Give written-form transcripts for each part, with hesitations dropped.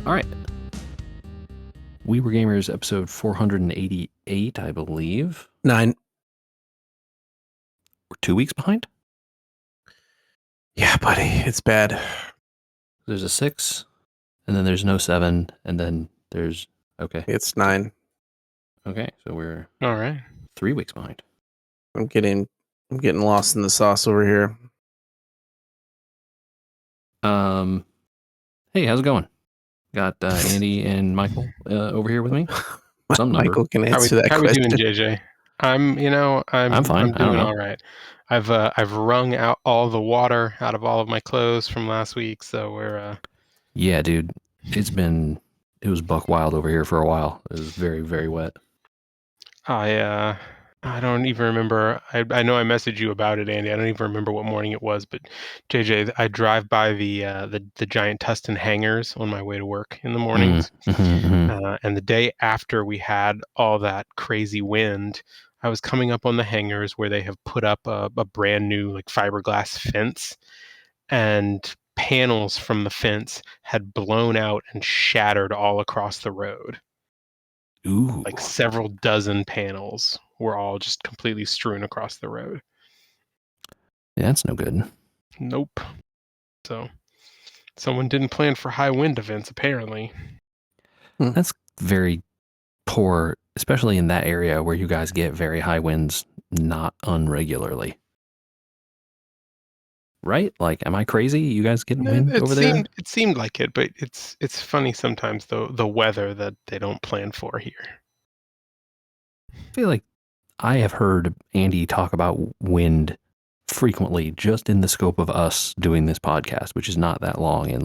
All right. We Were Gamers, episode 488, I believe. 9. We're 2 weeks behind. Yeah, buddy, it's bad. There's a 6, and then there's no 7, and then there's... Okay. It's 9. Okay, so we're all right. 3 weeks behind. I'm getting lost in the sauce over here. Hey, how's it going? Got Andy and Michael over here with me. Some number. Michael can answer that How question. we doing, JJ? I'm fine. I don't doing know. all right. I've wrung out all the water out of all of my clothes from last week, so we're Yeah, dude. It was buck wild over here for a while. It was very, very wet. I don't even remember. I know I messaged you about it, Andy. I don't even remember what morning it was, but JJ, I drive by the giant Tustin hangars on my way to work in the mornings. And the day after we had all that crazy wind, I was coming up on the hangars where they have put up a brand new like fiberglass fence, and panels from the fence had blown out and shattered all across the road. Ooh. Like several dozen panels were all just completely strewn across the road. Yeah, that's no good. Nope. So someone didn't plan for high wind events, apparently. That's very poor, especially in that area where you guys get very high winds not unregularly. Right? Like, am I crazy? You guys getting wind over there? It seemed like it, but it's funny sometimes the weather that they don't plan for here. I feel like I have heard Andy talk about wind frequently just in the scope of us doing this podcast, which is not that long in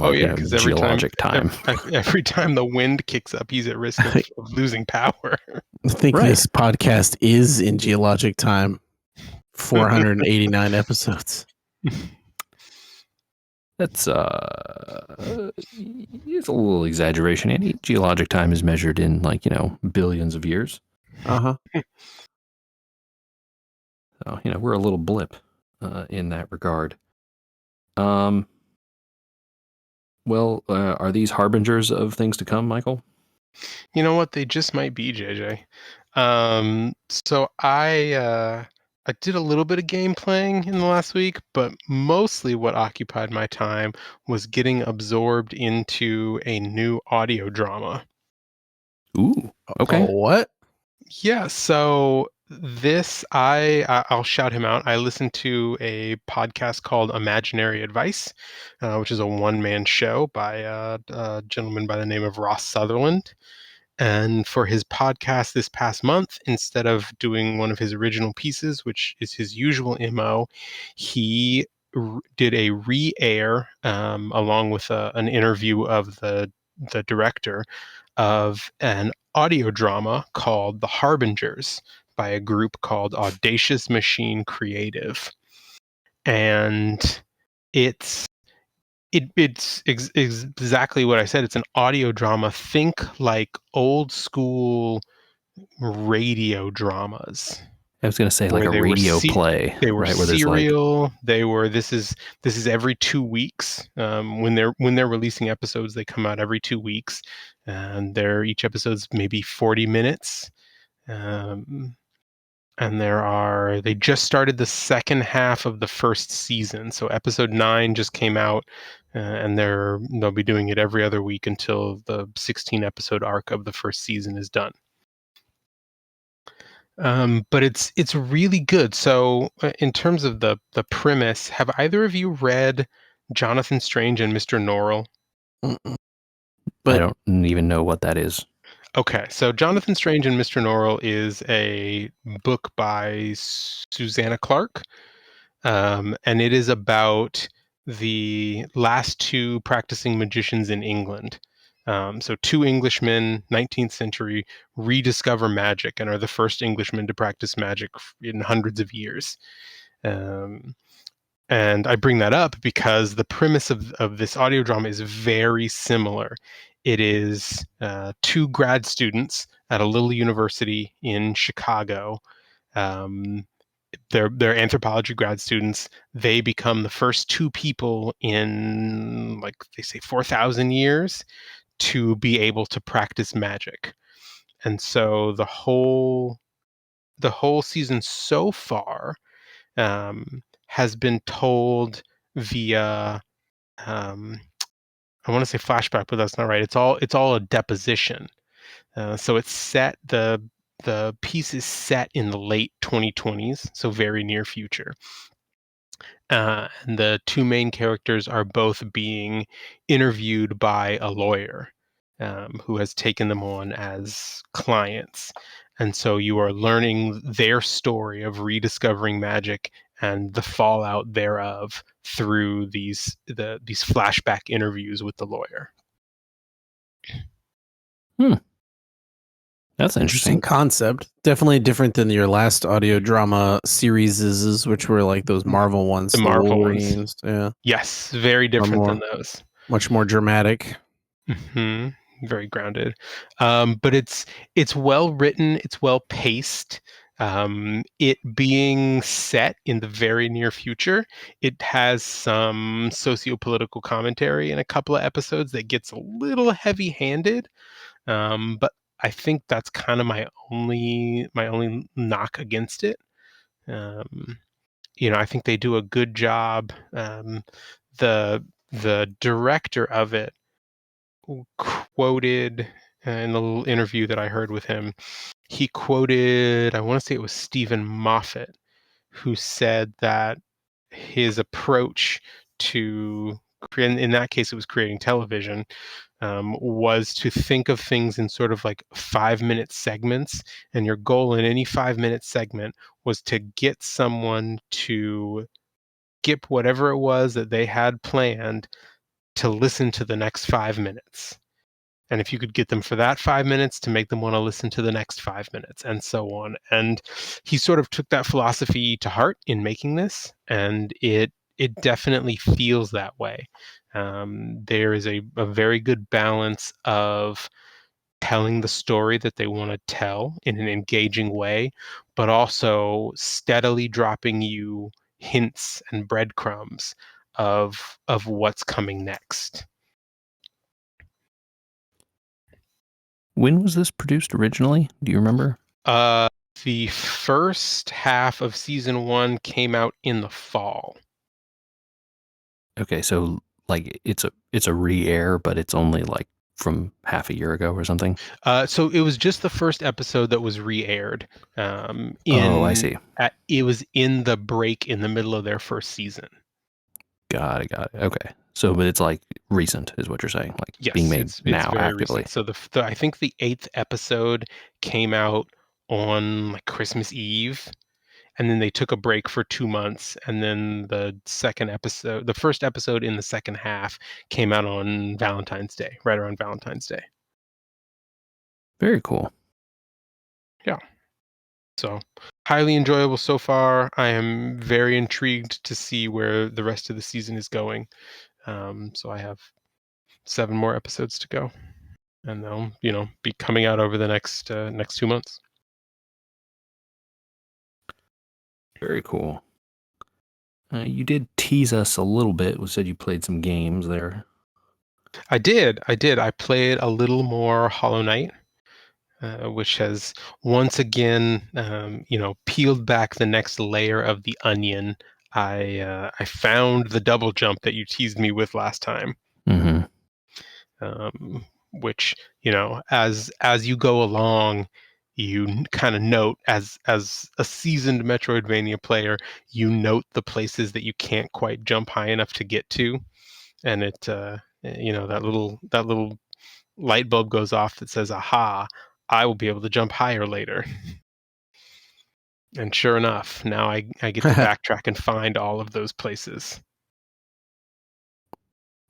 geologic time. Every time the wind kicks up, he's at risk of losing power. I think this podcast is in geologic time. 489 episodes. That's it's a little exaggeration, Andy. Geologic time is measured in billions of years. Uh-huh. So, we're a little blip in that regard. Well, are these harbingers of things to come, Michael? You know what? They just might be, JJ. So I did a little bit of game playing in the last week, but mostly what occupied my time was getting absorbed into a new audio drama. Ooh, okay. Oh, what? Yeah, so I'll shout him out. I listened to a podcast called Imaginary Advice, which is a one-man show by a gentleman by the name of Ross Sutherland. And for his podcast this past month, instead of doing one of his original pieces, which is his usual MO, he did a re-air along with an interview of the director of an audio drama called The Harbingers by a group called Audacious Machine Creative. And it's exactly what I said. It's an audio drama. Think like old school radio dramas. I was going to say like a radio play. They were right, serial. This is every 2 weeks. When they're releasing episodes, they come out every 2 weeks, and each episode's maybe 40 minutes. And they just started the second half of the first season. So episode 9 just came out, and they'll be doing it every other week until the 16 episode arc of the first season is done. But it's really good. So in terms of the premise, have either of you read Jonathan Strange and Mr. Norrell? But I don't even know what that is. Okay, so Jonathan Strange and Mr. Norrell is a book by Susanna Clarke, and it is about the last 2 practicing magicians in England. So 2 Englishmen, 19th century, rediscover magic and are the first Englishmen to practice magic in hundreds of years. And I bring that up because the premise of this audio drama is very similar. It is 2 grad students at a little university in Chicago. They're anthropology grad students. They become the first 2 people in, like they say, 4,000 years to be able to practice magic. And so the whole season so far has been told via I want to say flashback, but that's not right. It's all a deposition. So it's set the piece is set in the late 2020s, so very near future. And the two main characters are both being interviewed by a lawyer who has taken them on as clients. And so you are learning their story of rediscovering magic and the fallout thereof through these flashback interviews with the lawyer. That's interesting concept. Definitely different than your last audio drama series, which were like those Marvel ones. The Marvel Wolverines. ones. Yeah. Yes, very different than those. Much more dramatic. Mm-hmm. Very grounded. But it's well written. It's well paced. It being set in the very near future, it has some socio-political commentary in a couple of episodes that gets a little heavy-handed. But I think that's kind of my only knock against it. I think they do a good job. The director of it quoted in the little interview that I heard with him. He quoted, I want to say it was Stephen Moffat, who said that his approach to, in that case, it was creating television, was to think of things in sort of like 5-minute segments. And your goal in any 5-minute segment was to get someone to skip whatever it was that they had planned to listen to the next 5 minutes. And if you could get them for that 5 minutes, to make them want to listen to the next 5 minutes, and so on. And he sort of took that philosophy to heart in making this, and it definitely feels that way. There is a very good balance of telling the story that they want to tell in an engaging way, but also steadily dropping you hints and breadcrumbs of what's coming next. When was this produced originally? Do you remember? The first half of season 1 came out in the fall. Okay, so like it's a re-air, but it's only like from half a year ago or something. So it was just the first episode that was re-aired. I see. It was in the break in the middle of their first season. Got it. Okay, so but it's like recent, is what you're saying? Like yes, being made it's now very actively. Recent. So I think the 8th episode came out on like Christmas Eve, and then they took a break for 2 months, and then the first episode in the second half came out on Valentine's Day, right around Valentine's Day. Very cool. Yeah. So highly enjoyable so far. I am very intrigued to see where the rest of the season is going. So I have 7 more episodes to go, and they'll be coming out over the next 2 months. Very cool. You did tease us a little bit. You said you played some games there. I did. I played a little more Hollow Knight, which has once again, peeled back the next layer of the onion. I found the double jump that you teased me with last time. Mm-hmm. Which, as you go along, you kind of note, as a seasoned Metroidvania player, you note the places that you can't quite jump high enough to get to, and it that little light bulb goes off that says, aha, I will be able to jump higher later. And sure enough, now I get to backtrack and find all of those places.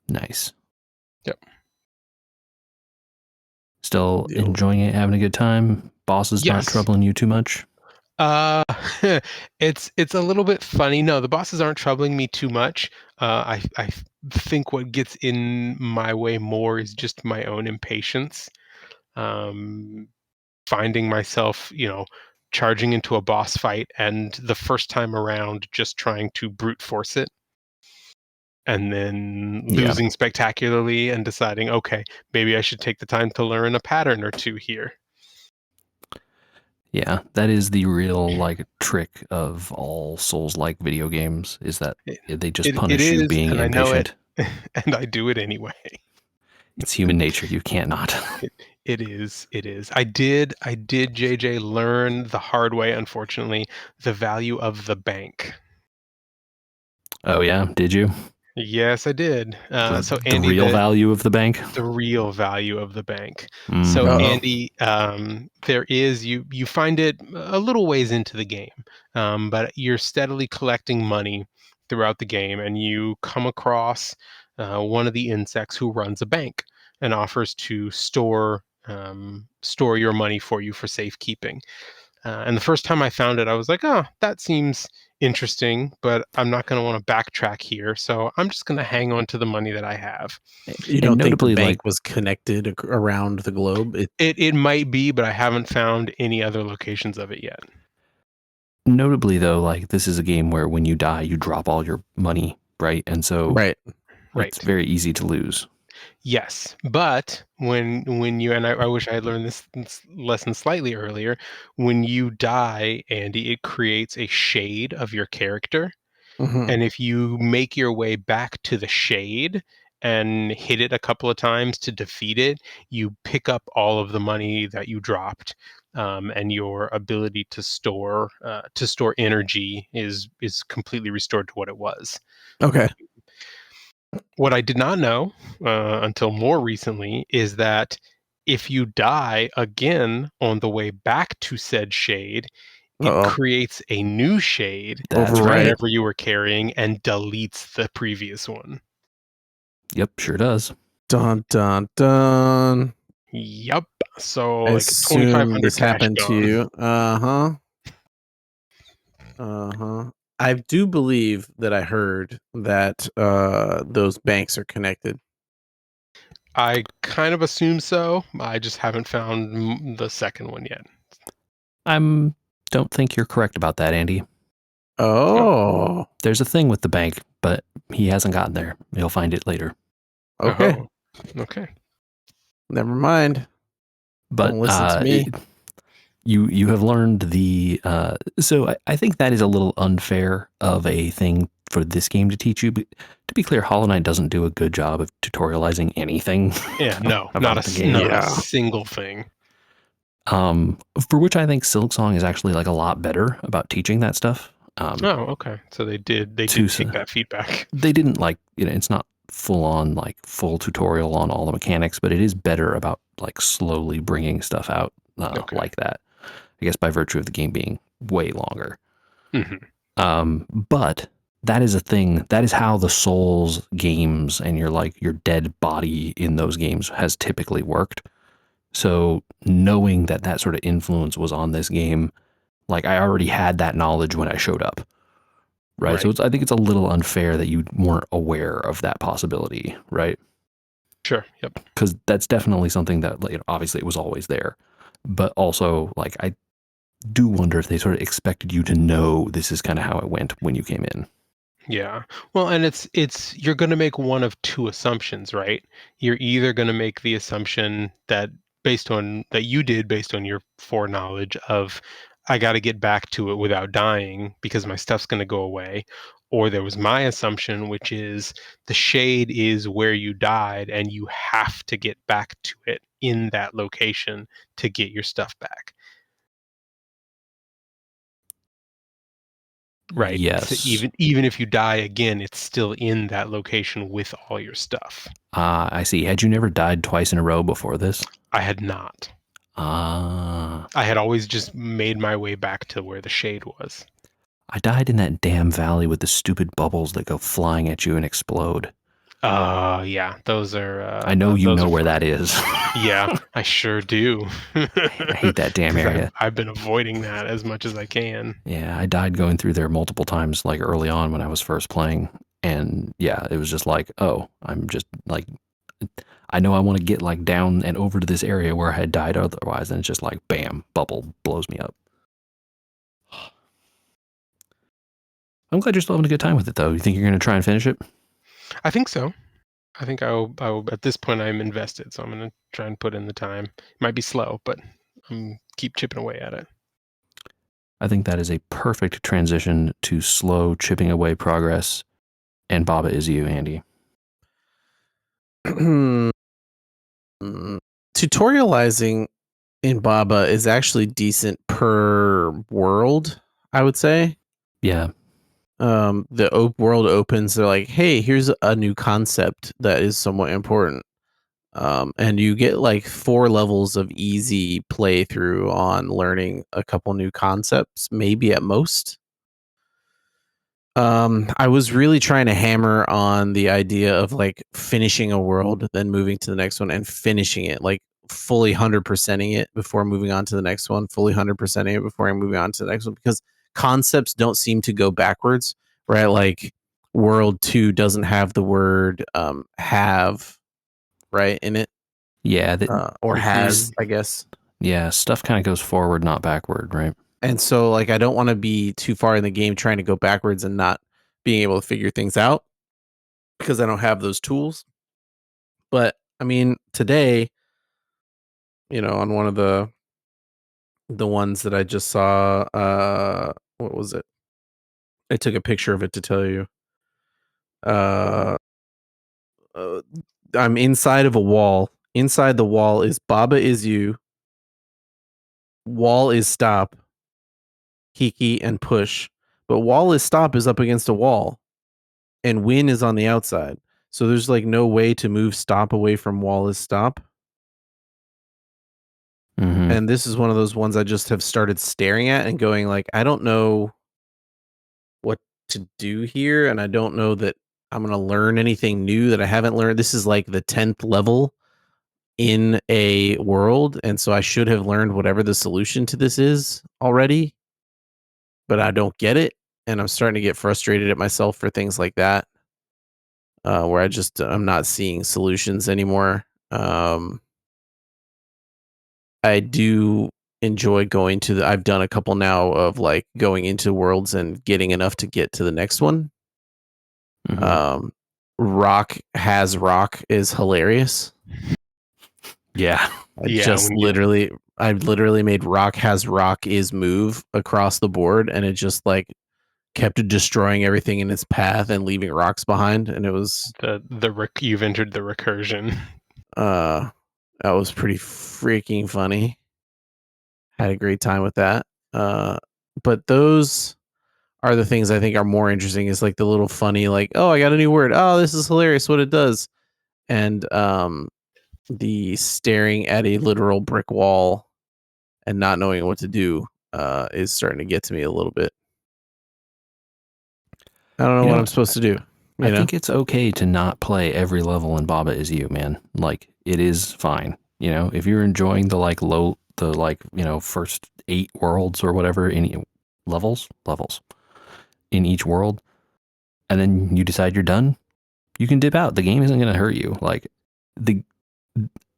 Nice. Yep. Still enjoying it, having a good time? Bosses not troubling you too much? It's a little bit funny. No, the bosses aren't troubling me too much. I think what gets in my way more is just my own impatience. Finding myself, charging into a boss fight, and the first time around just trying to brute force it, and then losing spectacularly and deciding, okay, maybe I should take the time to learn a pattern or two here. Yeah, that is the real like trick of all Souls-like video games, is that they just punish you being and impatient. I know it, and I do it anyway. It's human nature. You can't not. It is. I did, JJ, learn the hard way, unfortunately, the value of the bank. Oh yeah, did you? Yes, I did. So the Andy, real value of the bank. the real value of the bank. Mm-hmm. So Andy, there is, you find it a little ways into the game, but you're steadily collecting money throughout the game, and you come across one of the insects who runs a bank and offers to store your money for you for safekeeping. And the first time I found it, I was like, oh, that seems interesting, but I'm not going to want to backtrack here. So I'm just going to hang on to the money that I have. You don't think the bank was connected around the globe? It might be, but I haven't found any other locations of it yet. Notably, though, like this is a game where when you die, you drop all your money, right? And so it's very easy to lose. Yes, but when you, and I wish I had learned this lesson slightly earlier, when you die, Andy, it creates a shade of your character. Mm-hmm. And if you make your way back to the shade and hit it a couple of times to defeat it, you pick up all of the money that you dropped, and your ability to store energy is completely restored to what it was. Okay. What I did not know until more recently is that if you die again on the way back to said shade, it creates a new shade wherever you were carrying and deletes the previous one. Yep, sure does. Dun dun dun. Yep. So I like assume this happened gone. to you. I do believe that I heard that those banks are connected. I kind of assume so. I just haven't found the second one yet. Don't think you're correct about that, Andy. Oh. There's a thing with the bank, but he hasn't gotten there. He'll find it later. Okay. Okay. Never mind. But don't listen to me. You have learned the so I think that is a little unfair of a thing for this game to teach you. But to be clear, Hollow Knight doesn't do a good job of tutorializing anything. Yeah, no, not a single thing. For which I think Silksong is actually like a lot better about teaching that stuff. Okay. So they did take that feedback. They didn't it's not full tutorial on all the mechanics, but it is better about like slowly bringing stuff out like that. I guess by virtue of the game being way longer. Mm-hmm. But that is a thing. That is how the Souls games and your dead body in those games has typically worked. So knowing that sort of influence was on this game, like I already had that knowledge when I showed up. Right. So I think it's a little unfair that you weren't aware of that possibility. Right. Sure. Yep. Because that's definitely something that obviously it was always there. But also, I do wonder if they sort of expected you to know this is kind of how it went when you came in. Yeah. Well, and it's you're going to make one of two assumptions, right? You're either going to make the assumption that based on your foreknowledge of I got to get back to it without dying because my stuff's going to go away, or there was my assumption, which is the shade is where you died and you have to get back to it in that location to get your stuff back. Right. Yes. So even if you die again, it's still in that location with all your stuff. I see. Had you never died twice in a row before this? I had not. I had always just made my way back to where the shade was. I died in that damn valley with the stupid bubbles that go flying at you and explode. Yeah, those are. I know you know where that is. Yeah, I sure do. I hate that damn area. I've been avoiding that as much as I can. Yeah, I died going through there multiple times, early on when I was first playing. And yeah, it was just I'm just I know I want to get down and over to this area where I had died otherwise. And it's just bam, bubble blows me up. I'm glad you're still having a good time with it, though. You think you're going to try and finish it? I think so. I think I will, at this point I'm invested, so I'm going to try and put in the time. It might be slow, but I'm keep chipping away at it. I think that is a perfect transition to slow chipping away progress. And Baba is you, Andy. Tutorializing in Baba is actually decent per world, I would say. Yeah. The world opens, they're like, hey, here's a new concept that is somewhat important. And you get like 4 levels of easy playthrough on learning a couple new concepts, maybe at most. I was really trying to hammer on the idea of like finishing a world, then moving to the next one and finishing it, like fully 100%ing it before moving on to the next one, fully 100%ing it before I'm moving on to the next one, because concepts don't seem to go backwards, right? Like world 2 doesn't have the word have right in it. Yeah. Or has, I guess. Yeah. Stuff kind of goes forward, not backward, right? And so like I don't want to be too far in the game trying to go backwards and not being able to figure things out because I don't have those tools. But I mean, today, on one of the ones that I just saw, what was it? I took a picture of it to tell you. Uh, uh I'm inside of a wall. Inside the wall is Baba is you. Wall is stop. Hiki and push. But wall is stop is up against a wall. And win is on the outside. So there's like no way to move stop away from wall is stop. Mm-hmm. And this is one of those ones I just have started staring at and going like, I don't know what to do here. And I don't know that I'm going to learn anything new that I haven't learned. This is like the 10th level in a world. And so I should have learned whatever the solution to this is already, but I don't get it. And I'm starting to get frustrated at myself for things like that. Where I'm not seeing solutions anymore. I do enjoy going to I've done a couple now of like going into worlds and getting enough to get to the next one. Mm-hmm. Rock is hilarious. Yeah. I literally made rock has rock is move across the board, and it just like kept destroying everything in its path and leaving rocks behind, and it was you've entered the recursion. That was pretty freaking funny. Had a great time with that. But those are the things I think are more interesting, is like the little funny, like, oh, I got a new word. Oh, this is hilarious what it does. And the staring at a literal brick wall and not knowing what to do is starting to get to me a little bit. I don't know what I'm supposed to do. I think it's okay to not play every level in Baba Is You, man. Like, it is fine. If you're enjoying the first 8 worlds or whatever, in levels in each world, and then you decide you're done, you can dip out. The game isn't going to hurt you.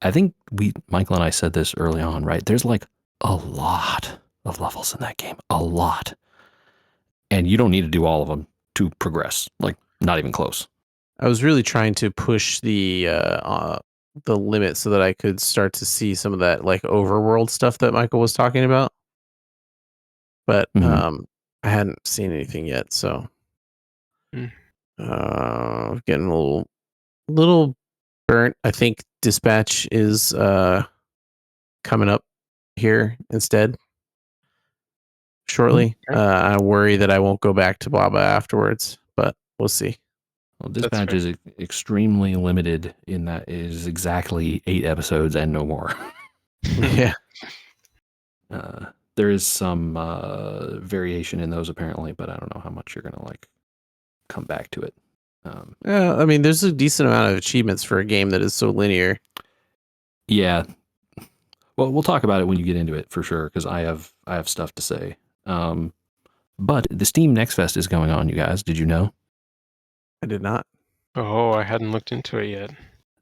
I think Michael and I said this early on, right? There's like a lot of levels in that game, a lot. And you don't need to do all of them to progress, like not even close. I was really trying to push the limit so that I could start to see some of that like overworld stuff that Michael was talking about. But I hadn't seen anything yet, so getting a little burnt. I think Dispatch is coming up here instead shortly. I worry that I won't go back to Baba afterwards, but we'll see. Well, Dispatch is extremely limited in that it is exactly 8 episodes and no more. Yeah. There is some variation in those apparently, but I don't know how much you're gonna like come back to it. Yeah, I mean, there's a decent amount of achievements for a game that is so linear. Yeah. Well, we'll talk about it when you get into it for sure, because I have stuff to say. But the Steam Next Fest is going on, you guys. Did you know? I did not. Oh, I hadn't looked into it yet.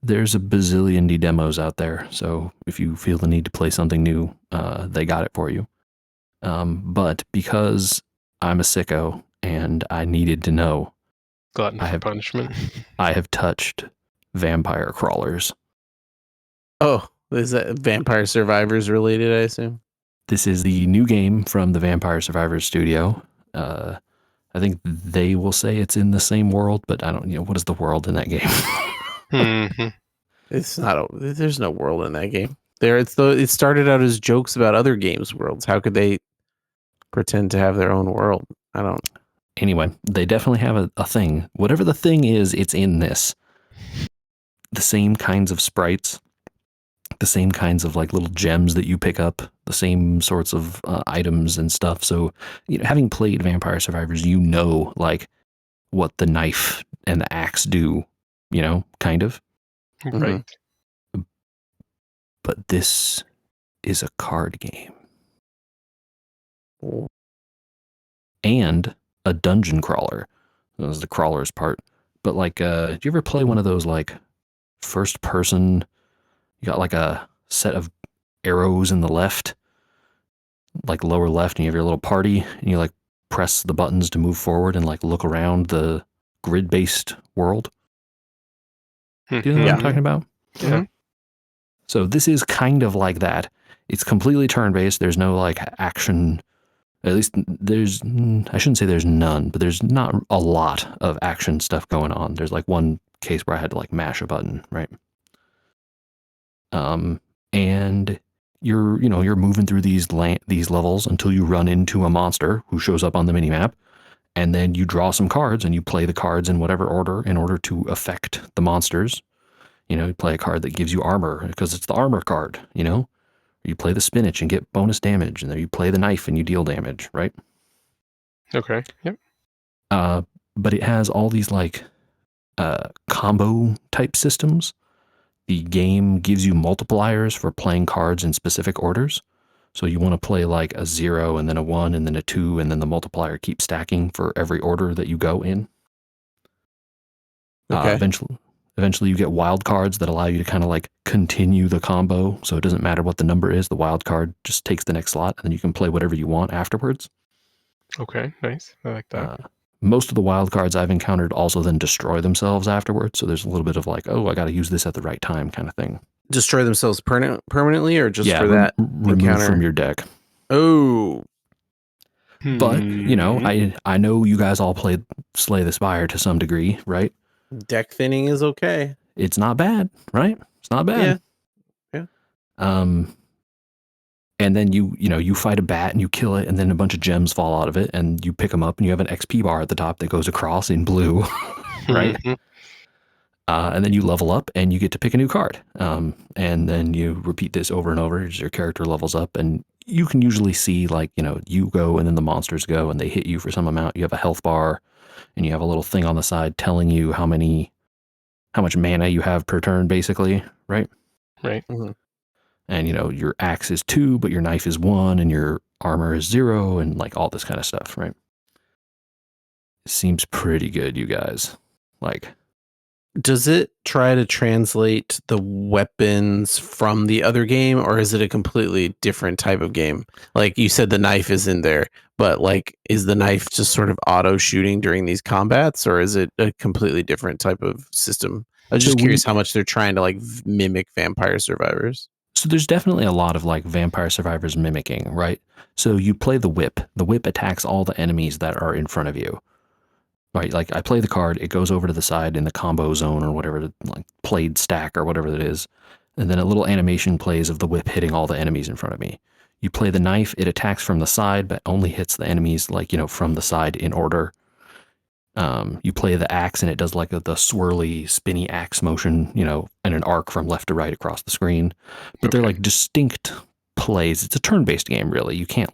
There's a bazillion demos out there, so if you feel the need to play something new, they got it for you. But because I'm a sicko and I needed to know, Glutton for punishment. I have touched vampire crawlers. Oh, is that Vampire Survivors related, I assume? This is the new game from the Vampire Survivors studio. I think they will say it's in the same world, but I don't, what is the world in that game? Mm-hmm. It's not. There's no world in that game. It started out as jokes about other games' worlds. How could they pretend to have their own world? I don't. Anyway, they definitely have a thing. Whatever the thing is, it's in this. The same kinds of sprites, the same kinds of like little gems that you pick up, the same sorts of items and stuff. So, having played Vampire Survivors, like what the knife and the axe do, kind of. Right. But this is a card game. And a dungeon crawler. That was the crawlers part. But do you ever play one of those like first person? You got like a set of arrows in the left, like lower left, and you have your little party, and you like press the buttons to move forward and like look around the grid-based world. Do you know what I'm talking about? Yeah. So this is kind of like that. It's completely turn-based. There's no like action. At least I shouldn't say there's none, but there's not a lot of action stuff going on. There's like one case where I had to like mash a button, right? And you're moving through these levels until you run into a monster who shows up on the minimap, and then you draw some cards and you play the cards in whatever order in order to affect the monsters. You play a card that gives you armor because it's the armor card, You play the spinach and get bonus damage, and then you play the knife and you deal damage, right? Okay. Yep. But it has all these like combo type systems. The game gives you multipliers for playing cards in specific orders. So you want to play like a 0 and then a 1 and then a 2, and then the multiplier keeps stacking for every order that you go in. Okay. Eventually you get wild cards that allow you to kind of like continue the combo. So it doesn't matter what the number is. The wild card just takes the next slot, and then you can play whatever you want afterwards. Okay, nice. I like that. Most of the wild cards I've encountered also then destroy themselves afterwards. So there's a little bit of like, I got to use this at the right time kind of thing. Destroy themselves permanently, or just for that remove from your deck. Oh. But, I know you guys all played Slay the Spire to some degree, right? Deck thinning is okay. It's not bad, right? It's not bad. Yeah. And then you fight a bat and you kill it, and then a bunch of gems fall out of it, and you pick them up, and you have an XP bar at the top that goes across in blue, right? And then you level up, and you get to pick a new card. And then you repeat this over and over as your character levels up, and you can usually see like, you go and then the monsters go and they hit you for some amount. You have a health bar, and you have a little thing on the side telling you how much mana you have per turn, basically, right? Right. Mm-hmm. And, your axe is 2, but your knife is 1, and your armor is 0, and like all this kind of stuff, right? It seems pretty good, you guys. Like, does it try to translate the weapons from the other game, or is it a completely different type of game? Like you said, the knife is in there, but like, is the knife just sort of auto shooting during these combats, or is it a completely different type of system? I was just curious how much they're trying to like mimic Vampire Survivors. So there's definitely a lot of like Vampire Survivors mimicking, right? So you play the whip. The whip attacks all the enemies that are in front of you. Right, like I play the card, it goes over to the side in the combo zone or whatever, like played stack or whatever it is, and then a little animation plays of the whip hitting all the enemies in front of me. You play the knife, it attacks from the side, but only hits the enemies like, from the side in order. You play the axe, and it does like the swirly, spinny axe motion, in an arc from left to right across the screen. But they're like distinct plays. It's a turn-based game, really. You can't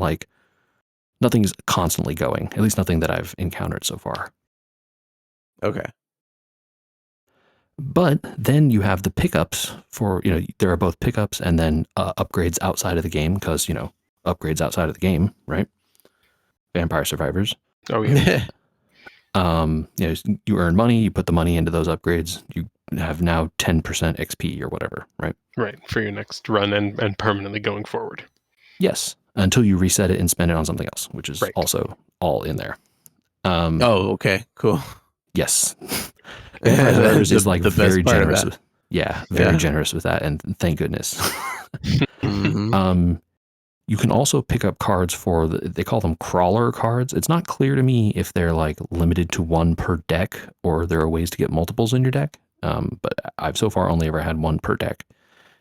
nothing's constantly going, at least nothing that I've encountered so far. Okay. But then you have the pickups for, there are both pickups and then upgrades outside of the game because, upgrades outside of the game, right? Vampire Survivors. Oh, yeah. You earn money, you put the money into those upgrades, you have now 10% XP or whatever, right? Right, for your next run and permanently going forward. Yes, until you reset it and spend it on something else, which is also all in there. Oh, okay, cool. Yes. Vampire Survivors is like the very best part of generous. that. Very generous with that, and thank goodness. You can also pick up cards for they call them crawler cards. It's not clear to me if they're like limited to one per deck or there are ways to get multiples in your deck. But I've so far only ever had one per deck.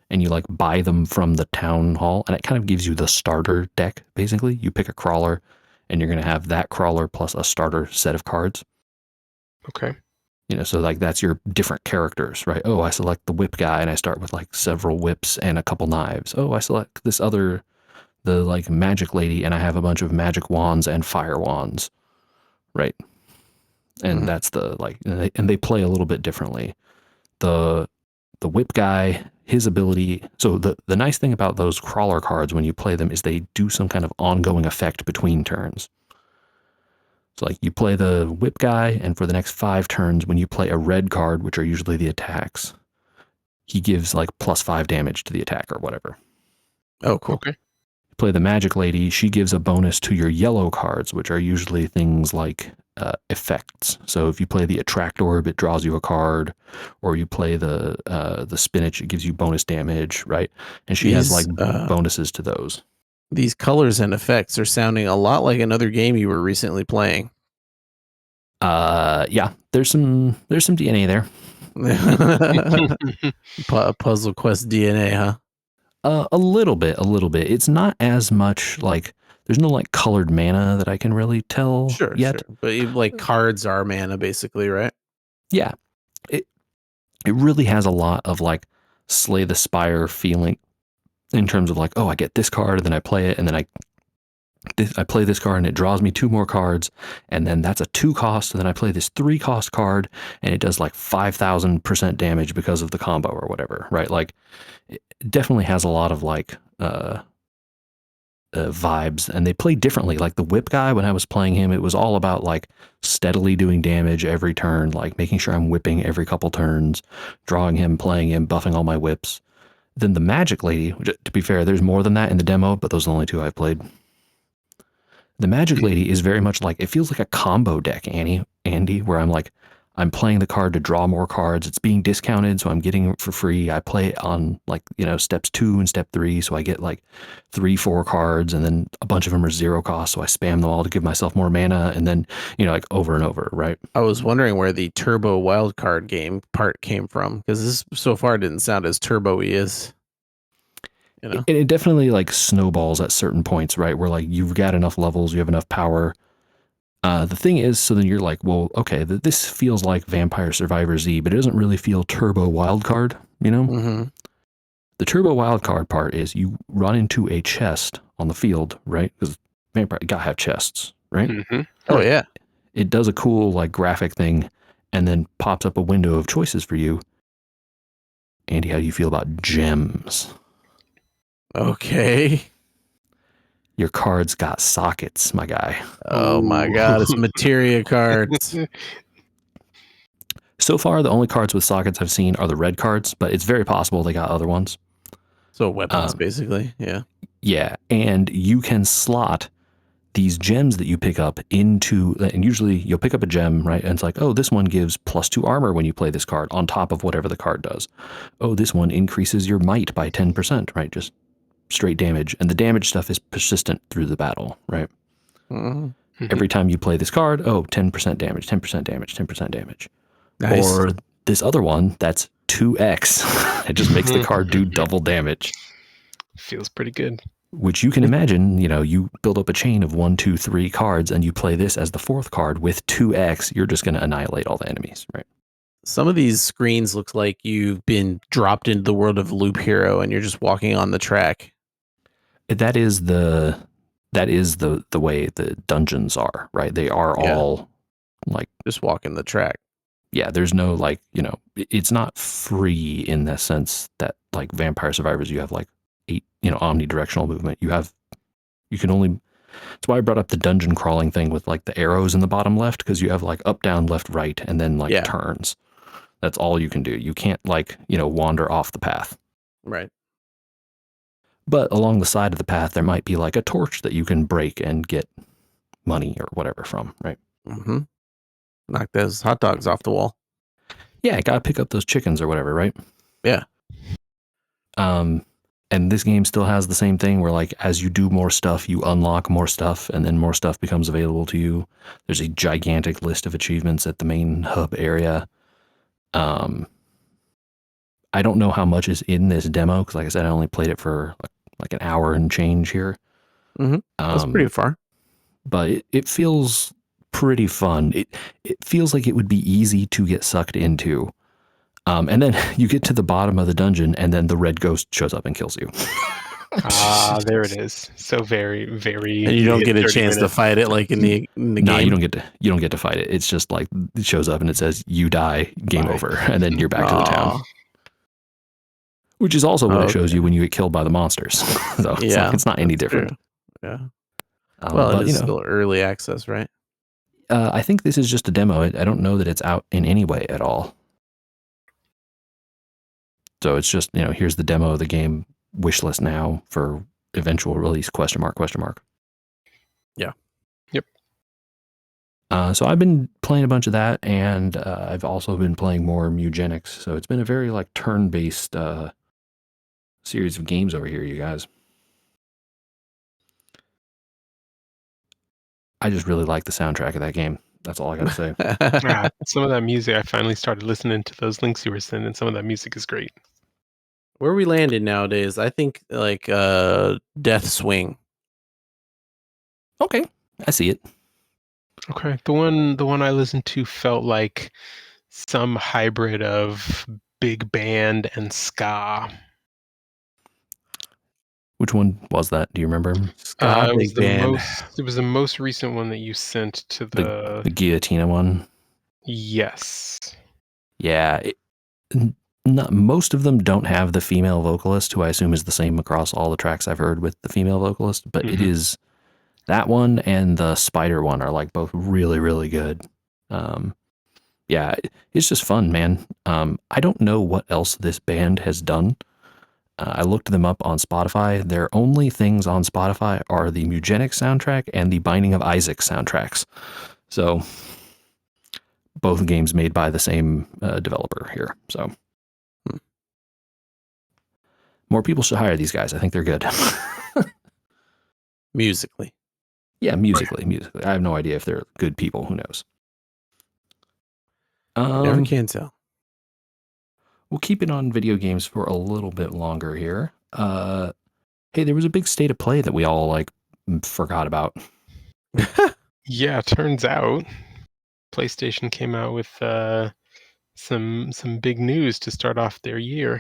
And you like buy them from the town hall, and it kind of gives you the starter deck. Basically, you pick a crawler, and you're going to have that crawler plus a starter set of cards. Okay. So like that's your different characters, right? Oh, I select the whip guy, and I start with like several whips and a couple knives. Oh, I select this other, the like magic lady, and I have a bunch of magic wands and fire wands, right? And that's the like, and they play a little bit differently. The whip guy, his ability. So the nice thing about those crawler cards when you play them is they do some kind of ongoing effect between turns. So like you play the whip guy, and for the next 5 turns, when you play a red card, which are usually the attacks, he gives like +5 damage to the attack or whatever. Oh, cool. Okay. You play the magic lady, she gives a bonus to your yellow cards, which are usually things like effects. So if you play the attract orb, it draws you a card, or you play the spinach, it gives you bonus damage, right? And she has like bonuses to those. These colors and effects are sounding a lot like another game you were recently playing. Yeah, there's some DNA there. Puzzle Quest DNA, huh? A little bit. It's not as much like there's no like colored mana that I can really tell yet. Sure. But like cards are mana basically, right? Yeah. It really has a lot of like Slay the Spire feeling in terms of like, oh, I get this card and then I play it and then I play this card and it draws me 2 more cards, and then that's a 2 cost, and then I play this 3 cost card and it does like 5,000% damage because of the combo or whatever, right? Like it definitely has a lot of like vibes, and they play differently. Like the whip guy, when I was playing him, it was all about like steadily doing damage every turn, like making sure I'm whipping every couple turns, drawing him, playing him, buffing all my whips. Then the magic lady, which, to be fair, there's more than that in the demo, but those are the only 2 I've played. The magic lady is very much like, it feels like a combo deck, Andy, where I'm playing the card to draw more cards. It's being discounted, so I'm getting it for free. I play it on like, steps 2 and step 3, so I get like 3-4 cards, and then a bunch of them are 0 cost, so I spam them all to give myself more mana, and then, like over and over, right? I was wondering where the turbo wildcard game part came from, because this so far didn't sound as turbo-y as, It definitely like snowballs at certain points, right? Where like you've got enough levels, you have enough power. The thing is, so then you're like, well, okay, this feels like Vampire Survivor Z, but it doesn't really feel Turbo Wildcard, Mm-hmm. The Turbo Wildcard part is you run into a chest on the field, right? Because Vampire, you gotta have chests, right? Mm-hmm. Oh, yeah. It does a cool like graphic thing and then pops up a window of choices for you. Andy, how do you feel about gems? Okay. Your cards got sockets, my guy. Oh my God, it's materia cards. So far, the only cards with sockets I've seen are the red cards, but it's very possible they got other ones. So weapons, basically, yeah. Yeah, and you can slot these gems that you pick up into, and usually you'll pick up a gem, right? And it's like, oh, this one gives +2 armor when you play this card on top of whatever the card does. Oh, this one increases your might by 10%, right? Just straight damage. And the damage stuff is persistent through the battle, right? Mm-hmm. Every time you play this card, 10% damage, 10% damage, 10% damage. Nice. Or this other one, that's 2x. It just makes the card do double damage. Feels pretty good. Which you can imagine, you build up a chain of 1, 2, 3 cards and you play this as the 4th card with 2x, you're just going to annihilate all the enemies, right? Some of these screens look like you've been dropped into the world of Loop Hero and you're just walking on the track. That is the way the dungeons are, right? They are all like just walking the track. Yeah, there's no like, it's not free in the sense that like Vampire Survivors, you have like 8, omnidirectional movement. You can only, that's why I brought up the dungeon crawling thing with like the arrows in the bottom left, because you have like up, down, left, right, and then like turns. That's all you can do. You can't like, wander off the path. Right. But along the side of the path, there might be like a torch that you can break and get money or whatever from, right? Mm-hmm. knock those hot dogs off the wall. Yeah, gotta pick up those chickens or whatever, right? Yeah. And this game still has the same thing where, like, as you do more stuff, you unlock more stuff, and then more stuff becomes available to you. There's a gigantic list of achievements at the main hub area. I don't know how much is in this demo because, like I said, I only played it for like an hour and change here. Mm-hmm. That's pretty far. But it feels pretty fun. It feels like it would be easy to get sucked into. And then you get to the bottom of the dungeon, and then the red ghost shows up and kills you. There it is. So very, very. And you don't get a chance to fight it like in the game. No, you don't get to fight it. It's just like it shows up and it says you die, game over, and then you're back to the town. Which is also what it shows you when you get killed by the monsters. So it's not any different. True. Yeah. Well, it's still early access, right? I think this is just a demo. I don't know that it's out in any way at all. So it's just, here's the demo of the game, wish list now for eventual release, ? Yeah. Yep. So I've been playing a bunch of that, and I've also been playing more Mewgenics. So it's been a very turn-based series of games over here, you guys. I just really like the soundtrack of that game. That's all I got to say. Some of that music, I finally started listening to those links you were sending. Some of that music is great. Where are we landed nowadays? I think Death Swing. Okay, I see it. Okay, the one I listened to felt like some hybrid of big band and ska. Which one was that? Do you remember? Ska it was big band. It was the most recent one that you sent to the Guillotina one. Yes. Yeah. Most of them don't have the female vocalist, who I assume is the same across all the tracks I've heard with the female vocalist, but it is that one and the Spider one are both really, really good. Yeah, it's just fun, man. I don't know what else this band has done. I looked them up on Spotify. Their only things on Spotify are the Mewgenics soundtrack and the Binding of Isaac soundtracks. So both games made by the same developer here. So more people should hire these guys. I think they're good. Musically. Yeah, musically. I have no idea if they're good people. Who knows? Never can tell. We'll keep it on video games for a little bit longer here. Hey, there was a big state of play that we all forgot about. Yeah, turns out PlayStation came out with some big news to start off their year.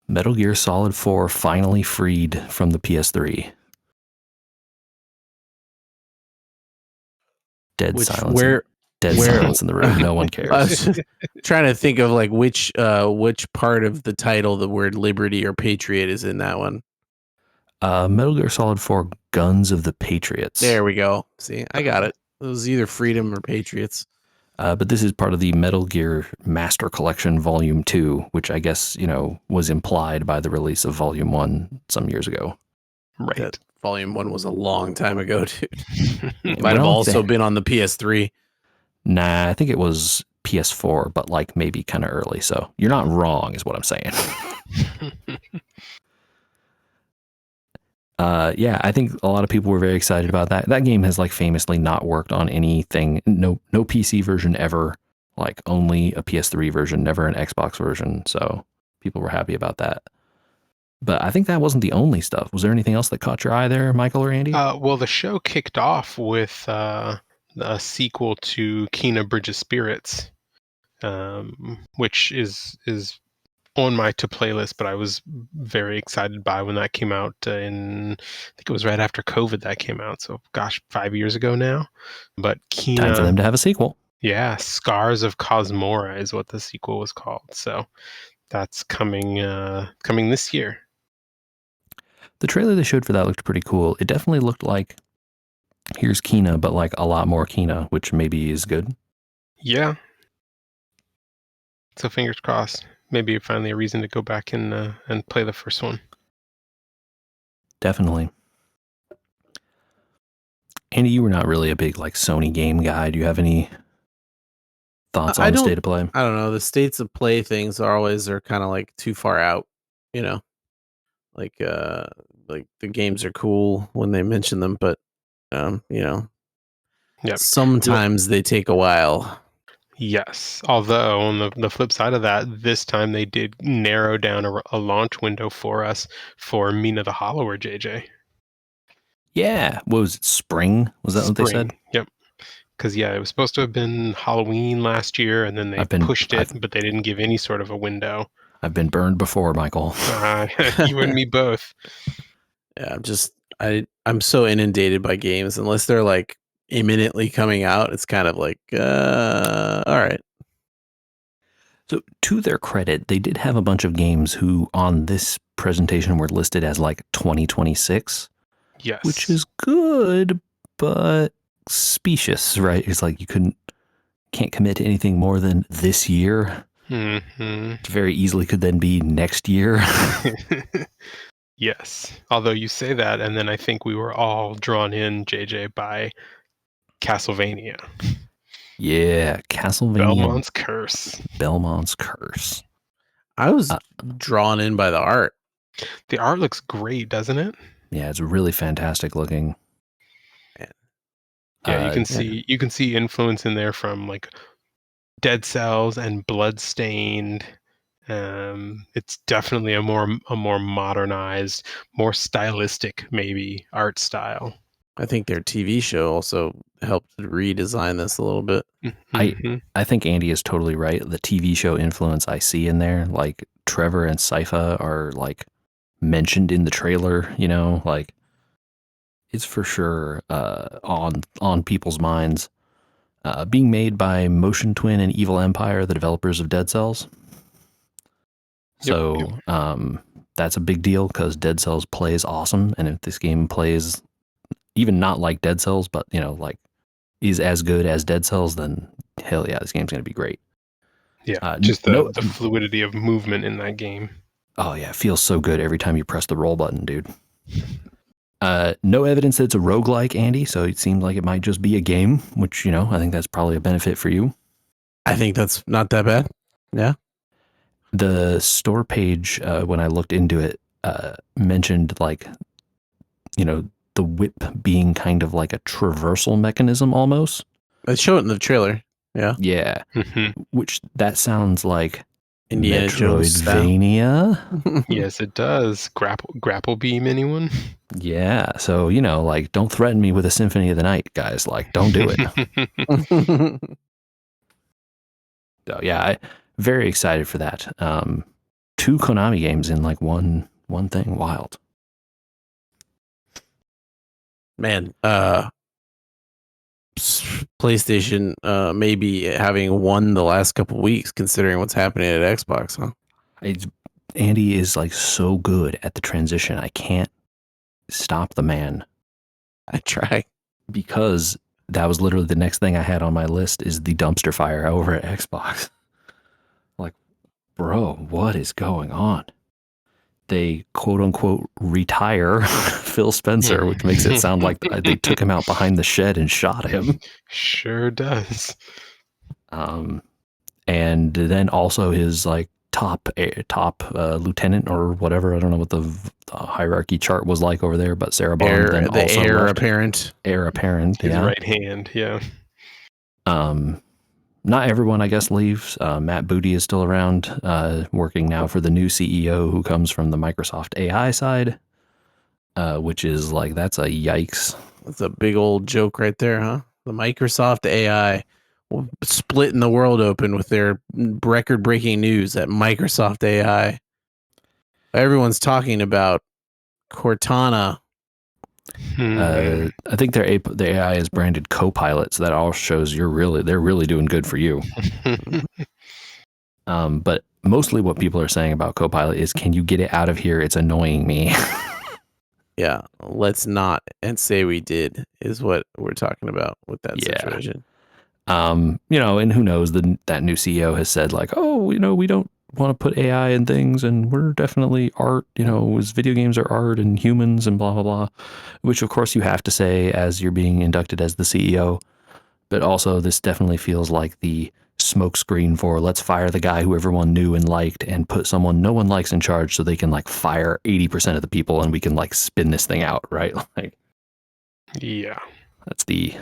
Metal Gear Solid 4 finally freed from the PS3. Dead silence in the room. No one cares. I was trying to think of which part of the title the word liberty or patriot is in that one. Metal Gear Solid 4 Guns of the Patriots. There we go. See, I got it. It was either freedom or patriots. But this is part of the Metal Gear Master Collection Volume 2, which I guess, was implied by the release of Volume 1 some years ago. Right. That Volume 1 was a long time ago, dude. It might have also been on the PS3. Nah, I think it was PS4, but maybe kind of early. So you're not wrong, is what I'm saying. Yeah, I think a lot of people were very excited about that. That game has famously not worked on anything. No PC version ever. Only a PS3 version, never an Xbox version. So people were happy about that. But I think that wasn't the only stuff. Was there anything else that caught your eye there, Michael or Andy? Well, the show kicked off with a sequel to Kena Bridge of Spirits, which is on my to playlist, but I was very excited by when that came out I think it was right after COVID that came out. So gosh, 5 years ago now. But Kena, time for them to have a sequel. Yeah, Scars of Cosmora is what the sequel was called. So that's coming this year. The trailer they showed for that looked pretty cool. It definitely looked like here's Kena, but a lot more Kena, which maybe is good. Yeah. So fingers crossed. Maybe finally a reason to go back and play the first one. Definitely. Andy, you were not really a big Sony game guy. Do you have any thoughts on the state of play? I don't know. The states of play things are kind of like too far out, you know. Like the games are cool when they mention them, but sometimes they take a while. Yes. Although on the flip side of that, this time they did narrow down a launch window for us for Mina the Hollower, JJ. Yeah. What was it? Spring? Was that what they said? Yep. Because, it was supposed to have been Halloween last year, and then they pushed it, but they didn't give any sort of a window. I've been burned before, Michael. You and me both. Yeah, I'm so inundated by games. Unless they're like imminently coming out, it's kind of like, all right. So to their credit, they did have a bunch of games who on this presentation were listed as like 2026. Yes. Which is good, but specious, right? It's like you can't commit to anything more than this year. Mm-hmm. It very easily could then be next year. Yes. Although you say that, and then I think we were all drawn in, JJ, by Castlevania. Yeah, Castlevania. Belmont's Curse. I was drawn in by the art. The art looks great, doesn't it? Yeah, it's really fantastic looking. Yeah, you can see influence in there from like Dead Cells and Bloodstained. It's definitely a more modernized, more stylistic maybe art style. I think their TV show also helped redesign this a little bit. Mm-hmm. I think Andy is totally right. The TV show influence I see in there, like Trevor and Sypha are like mentioned in the trailer, like it's for sure on people's minds. Being made by Motion Twin and Evil Empire, the developers of Dead Cells. So that's a big deal because Dead Cells plays awesome, and if this game plays even not like Dead Cells, but like is as good as Dead Cells, then hell yeah, this game's gonna be great. Yeah, just the fluidity of movement in that game. Oh yeah, it feels so good every time you press the roll button, dude. No evidence that it's a roguelike, Andy, so it seems like it might just be a game, which, I think that's probably a benefit for you. I think that's not that bad. Yeah. The store page, when I looked into it, mentioned like, the whip being kind of like a traversal mechanism almost. They show it in the trailer. Yeah. Yeah. Mm-hmm. Which that sounds like Indiana Metroidvania. Yes, it does. Grapple beam, anyone? Yeah. So, like, don't threaten me with a Symphony of the Night, guys. Like, don't do it. So, yeah, I'm very excited for that. 2 Konami games in like one thing. Wild. Man, PlayStation maybe having won the last couple weeks considering what's happening at Xbox, huh? Andy is like so good at the transition. I can't stop the man. I try. Because that was literally the next thing I had on my list is the dumpster fire over at Xbox. Like, bro, what is going on? They quote unquote retire Phil Spencer, which makes it sound like they took him out behind the shed and shot him. Sure does. And then also his like top lieutenant or whatever. I don't know what the hierarchy chart was like over there, but Sarah Bond then the also heir left. Heir apparent. His right hand. Yeah. Not everyone, I guess, leaves. Matt Booty is still around, working now for the new CEO who comes from the Microsoft AI side, which is like, that's a yikes. That's a big old joke right there, huh? The Microsoft AI splitting the world open with their record-breaking news at Microsoft AI. Everyone's talking about Cortana. I think their AI is branded Copilot, so that all shows they're really doing good for you. But mostly what people are saying about Copilot is, can you get it out of here? It's annoying me. Yeah, let's not and say we did is what we're talking about with that situation. And who knows, that new CEO has said like, oh, we don't want to put AI in things, and we're definitely art, as video games are art and humans and blah, blah, blah, which of course you have to say as you're being inducted as the CEO. But also this definitely feels like the smokescreen for let's fire the guy who everyone knew and liked and put someone no one likes in charge so they can like fire 80% of the people and we can like spin this thing out, right? Like, yeah, that's the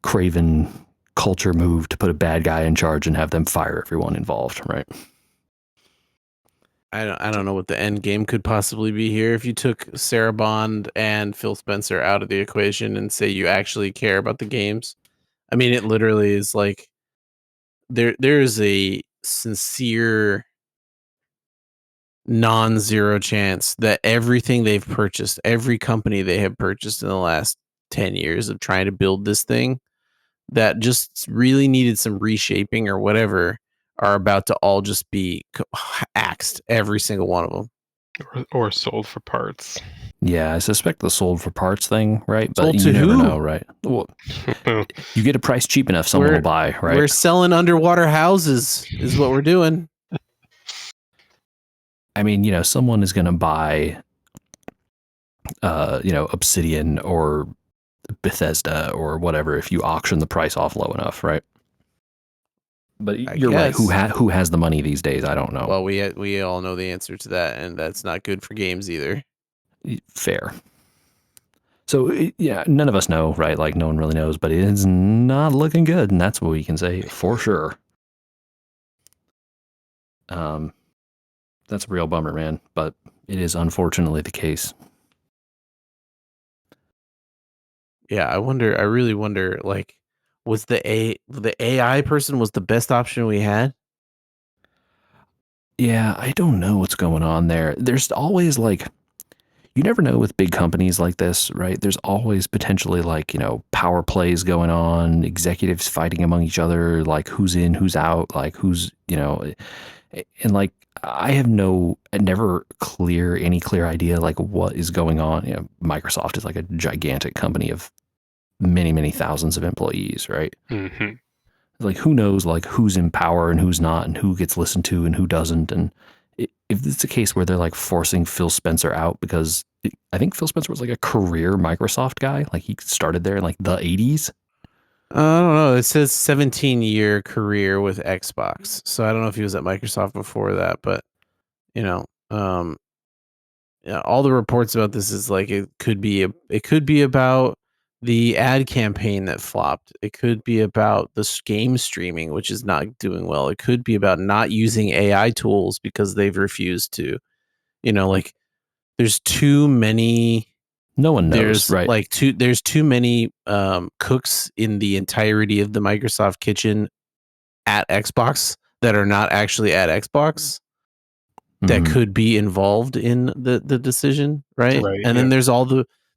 craven culture move to put a bad guy in charge and have them fire everyone involved, right? I don't know what the end game could possibly be here. If you took Sarah Bond and Phil Spencer out of the equation and say you actually care about the games, I mean, it literally is like there is a sincere non-zero chance that everything they've purchased, every company they have purchased in the last 10 years of trying to build this thing that just really needed some reshaping or whatever are about to all just be axed, every single one of them. Or sold for parts. Yeah, I suspect the sold for parts thing, right? But Sold you to never who? know, right? Well, you get a price cheap enough, someone will buy, right? We're selling underwater houses is what we're doing. I mean, someone is going to buy, Obsidian or Bethesda or whatever if you auction the price off low enough, right? But you're right. Who has the money these days? I don't know. Well, we all know the answer to that, and that's not good for games either. Fair. So yeah, none of us know, right? Like no one really knows, but it is not looking good, and that's what we can say for sure. That's a real bummer, man. But it is unfortunately the case. Yeah, I really wonder, like, was the AI person was the best option we had? Yeah, I don't know what's going on there. There's always like, you never know with big companies like this, right? There's always potentially like, power plays going on, executives fighting among each other, like who's in, who's out, like who's, and like, I have never any clear idea like what is going on. Microsoft is like a gigantic company of many, many thousands of employees, right? Mm-hmm. Like who knows like who's in power and who's not and who gets listened to and who doesn't. And if it's a case where they're like forcing Phil Spencer out because I think Phil Spencer was like a career Microsoft guy. Like he started there in like the 80s. I don't know. It says 17-year career with Xbox. So I don't know if he was at Microsoft before that, but all the reports about this is like it could be about the ad campaign that flopped. It could be about the game streaming, which is not doing well. It could be about not using AI tools because they've refused to. Like there's too many. No one knows, There's right? There's too many cooks in the entirety of the Microsoft kitchen at Xbox that are not actually at Xbox that could be involved in the decision, right? And then there's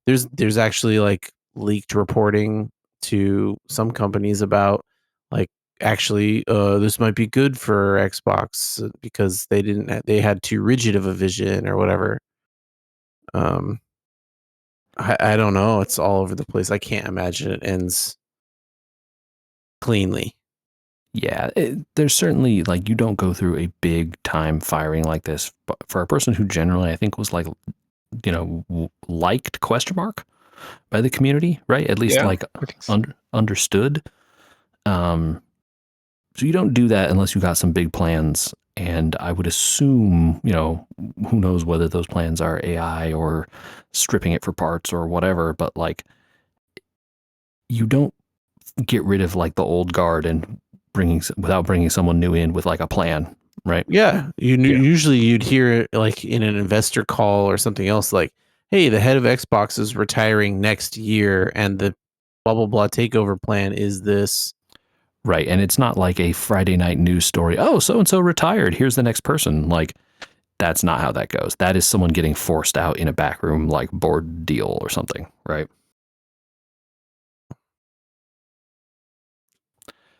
there's actually like leaked reporting to some companies about like actually this might be good for Xbox because they had too rigid of a vision or whatever. I don't know. It's all over the place. I can't imagine it ends cleanly. Yeah, there's certainly like you don't go through a big time firing like this, but for a person who generally I think was like, liked by the community, right? At least like understood. So you don't do that unless you got some big plans. And I would assume, who knows whether those plans are AI or stripping it for parts or whatever, but like you don't get rid of like the old guard and without bringing someone new in with like a plan, right? Yeah. Usually you'd hear like in an investor call or something else like, hey, the head of Xbox is retiring next year and the blah, blah, blah takeover plan is this. Right. And it's not like a Friday night news story. Oh, so-and-so retired. Here's the next person. Like, that's not how that goes. That is someone getting forced out in a back room, like board deal or something. Right.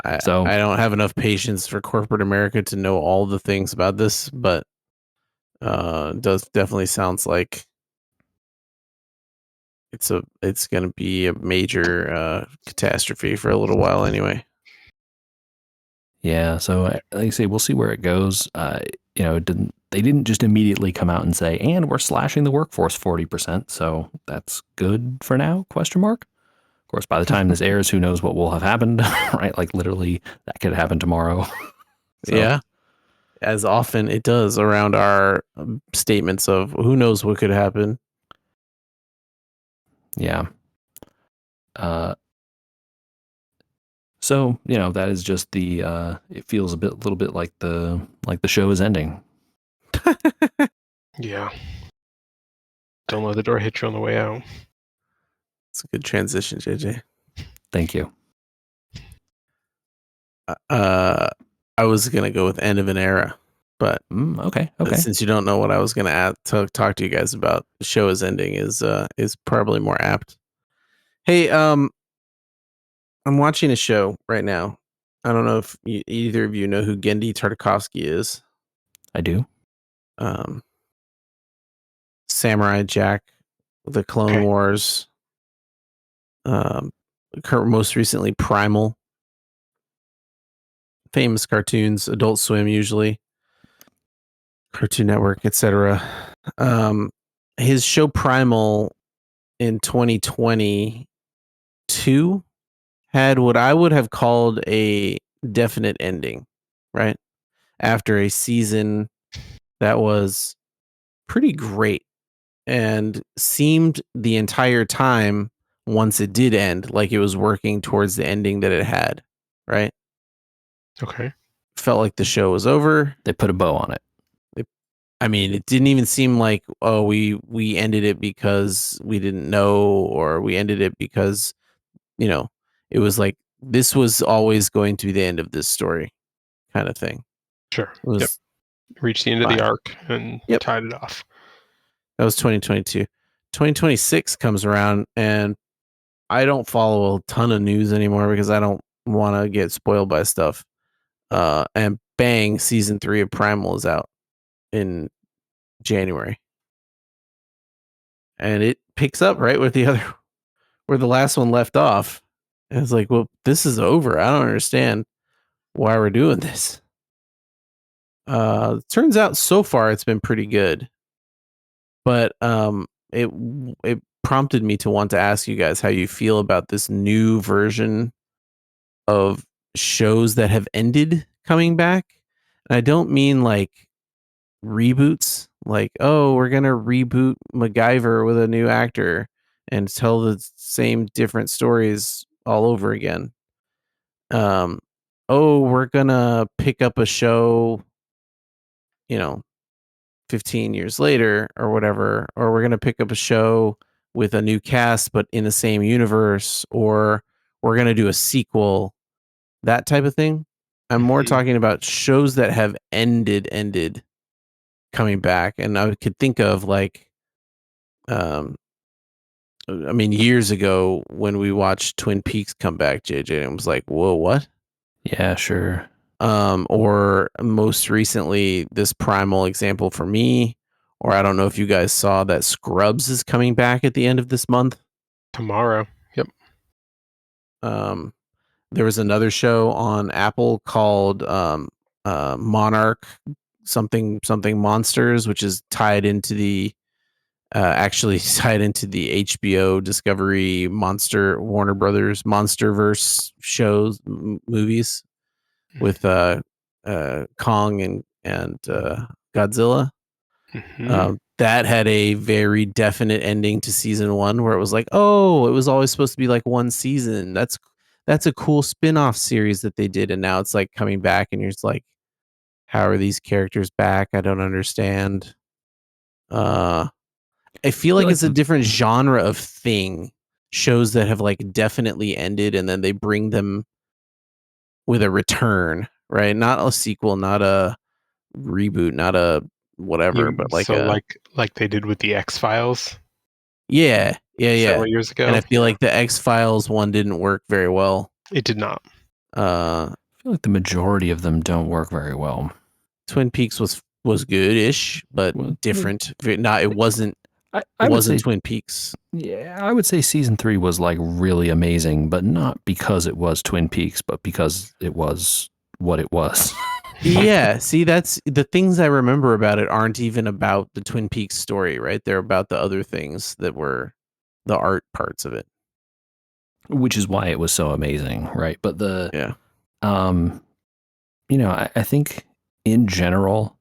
I don't have enough patience for corporate America to know all the things about this, but does definitely sounds like it's going to be a major catastrophe for a little while anyway. Yeah, so like I say, we'll see where it goes. They didn't just immediately come out and say, and we're slashing the workforce 40%. So that's good for now, question mark. course, by the time this airs, who knows what will have happened, right? Like literally that could happen tomorrow. So. Yeah. As often it does around our statements of who knows what could happen. Yeah. So, that is just the it feels a little bit like the show is ending. Yeah. Don't let the door hit you on the way out. It's a good transition, JJ. Thank you. I was going to go with end of an era, but okay. Since you don't know what I was going to talk to you guys about, the show is ending is probably more apt. Hey, I'm watching a show right now. I don't know if either of you know who Genndy Tartakovsky is. I do. Samurai Jack, the Clone Wars. Most recently Primal. Famous cartoons, Adult Swim usually, Cartoon Network, etc. His show Primal in 2022 had what I would have called a definite ending, right? After a season that was pretty great and seemed the entire time, once it did end, like it was working towards the ending that it had, right? Okay. Felt like the show was over. They put a bow on it. It didn't even seem like, oh, we ended it because we didn't know, or we ended it because, it was like, this was always going to be the end of this story kind of thing. Sure. It was reached the end of the arc and tied it off. That was 2022. 2026 comes around, and I don't follow a ton of news anymore because I don't want to get spoiled by stuff. And bang, season 3 of Primal is out in January. And it picks up right with where the last one left off. And it's like, well, this is over. I don't understand why we're doing this. Turns out so far it's been pretty good. But it prompted me to want to ask you guys how you feel about this new version of shows that have ended coming back. And I don't mean like reboots, like, oh, we're going to reboot MacGyver with a new actor and tell the same different stories all over again. We're going to pick up a show, 15 years later or whatever, or we're going to pick up a show with a new cast but in the same universe, or we're going to do a sequel, that type of thing. I'm more talking about shows that have ended coming back. And I could think of like, years ago when we watched Twin Peaks come back, JJ, and it was like, whoa, what? Yeah, sure. Or most recently, this Primal example for me, or I don't know if you guys saw that Scrubs is coming back at the end of this month. Tomorrow. Yep. There was another show on Apple called Monarch something Monsters, which is tied into the HBO Discovery Warner Brothers Monsterverse shows, movies with Kong and Godzilla. That had a very definite ending to season 1 where it was like, oh, it was always supposed to be like one season. That's a cool spin-off series that they did, and now it's like coming back and you're just like, how are these characters back? I don't understand. I feel like it's a different genre of thing. Shows that have like definitely ended and then they bring them with a return, right? Not a sequel, not a reboot, not a whatever, but like like they did with the X-Files. Yeah. Several years ago. And I feel like the X-Files one didn't work very well. It did not. I feel like the majority of them don't work very well. Twin Peaks was good-ish, but different. It wasn't. It wasn't Twin Peaks. Yeah, I would say season 3 was like really amazing, but not because it was Twin Peaks, but because it was what it was. Yeah, see, that's the things I remember about it aren't even about the Twin Peaks story, right? They're about the other things that were the art parts of it. which is why it was so amazing, right? But Yeah. I think in general,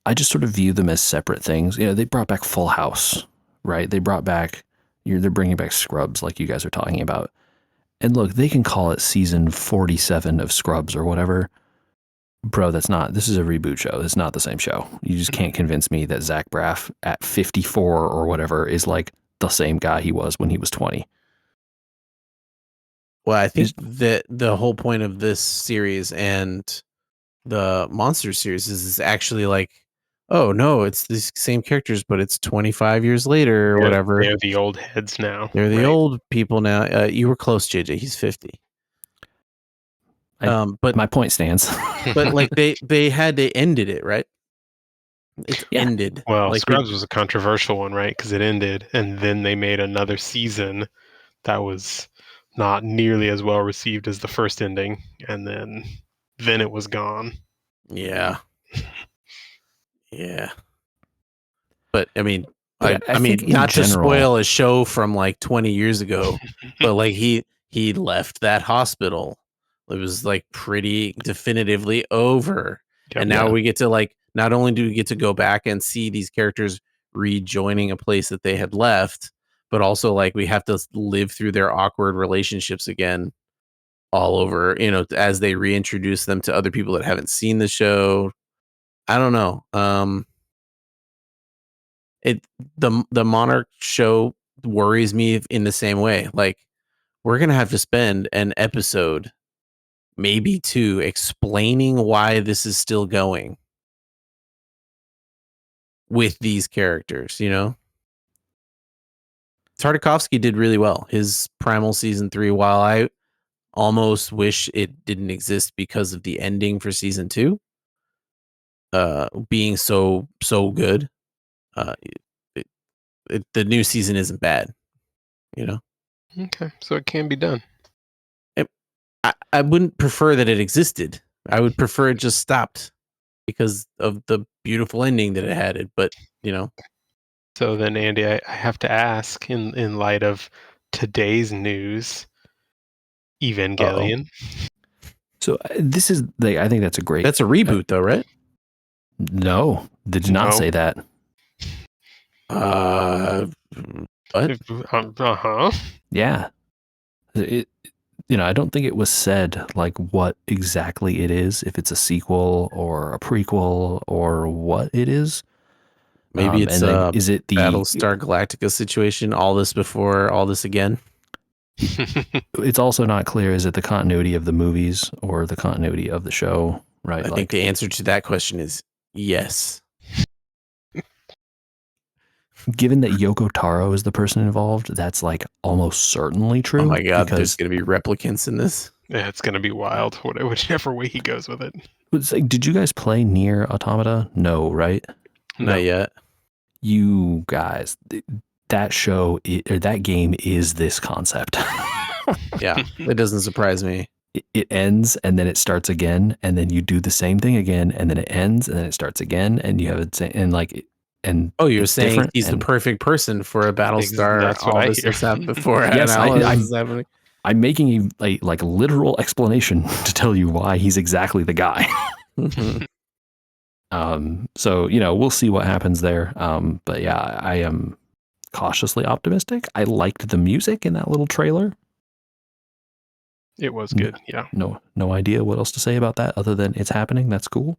I just sort of view them as separate things. They brought back Full House, right? They're bringing back Scrubs, like you guys are talking about. And look, they can call it season 47 of Scrubs or whatever. Bro, this is a reboot show. It's not the same show. You just can't convince me that Zach Braff at 54 or whatever is like the same guy he was when he was 20. Well, I think that the whole point of this series and the Monster series is actually like, oh no, it's these same characters, but it's 25 years later or whatever. They're the old heads now. They're the old people now. You were close, JJ. He's 50. But my point stands. But like they ended it, right? It ended. Well, like Scrubs was a controversial one, right? Because it ended, and then they made another season that was not nearly as well received as the first ending, and then it was gone. Yeah. Yeah. But I mean, I mean, not to spoil a show from like 20 years ago, but like he left that hospital. It was like pretty definitively over. Yep, and now we get to like, not only do we get to go back and see these characters rejoining a place that they had left, but also like we have to live through their awkward relationships again all over, as they reintroduce them to other people that haven't seen the show. I don't know. The Monarch show worries me in the same way. Like, we're gonna have to spend an episode, maybe two, explaining why this is still going with these characters. Tartakovsky did really well. His Primal season 3, while I almost wish it didn't exist because of the ending for season 2 being so good, the new season isn't bad. Okay, so it can be done. I wouldn't prefer that it existed. I would prefer it just stopped because of the beautiful ending that it had. But So then, Andy, I have to ask, in light of today's news, Evangelion. So this is I think that's a great. That's a reboot, though, right? No, did not say that. What? Yeah. I don't think it was said like what exactly it is, if it's a sequel or a prequel or what it is. Maybe it's is it the Battlestar Galactica situation? All this before, all this again? It's also not clear, is it the continuity of the movies or the continuity of the show, right? I think the answer to that question is yes. Given that Yoko Taro is the person involved, that's like almost certainly true. Oh my god, there's going to be replicants in this. Yeah, it's going to be wild, whichever way he goes with it. It's like, did you guys play Nier Automata? No, right? Not yet. You guys, that show or that game is this concept. Yeah, it doesn't surprise me. It ends and then it starts again, and then you do the same thing again, and then it ends and then it starts again, and you have it and like. And you're saying he's the perfect person for a Battlestar. That's what this has happened before. Yes, I'm making a like literal explanation to tell you why he's exactly the guy. So we'll see what happens there. But yeah, I am cautiously optimistic. I liked the music in that little trailer. It was good. Yeah. No idea what else to say about that other than it's happening. That's cool.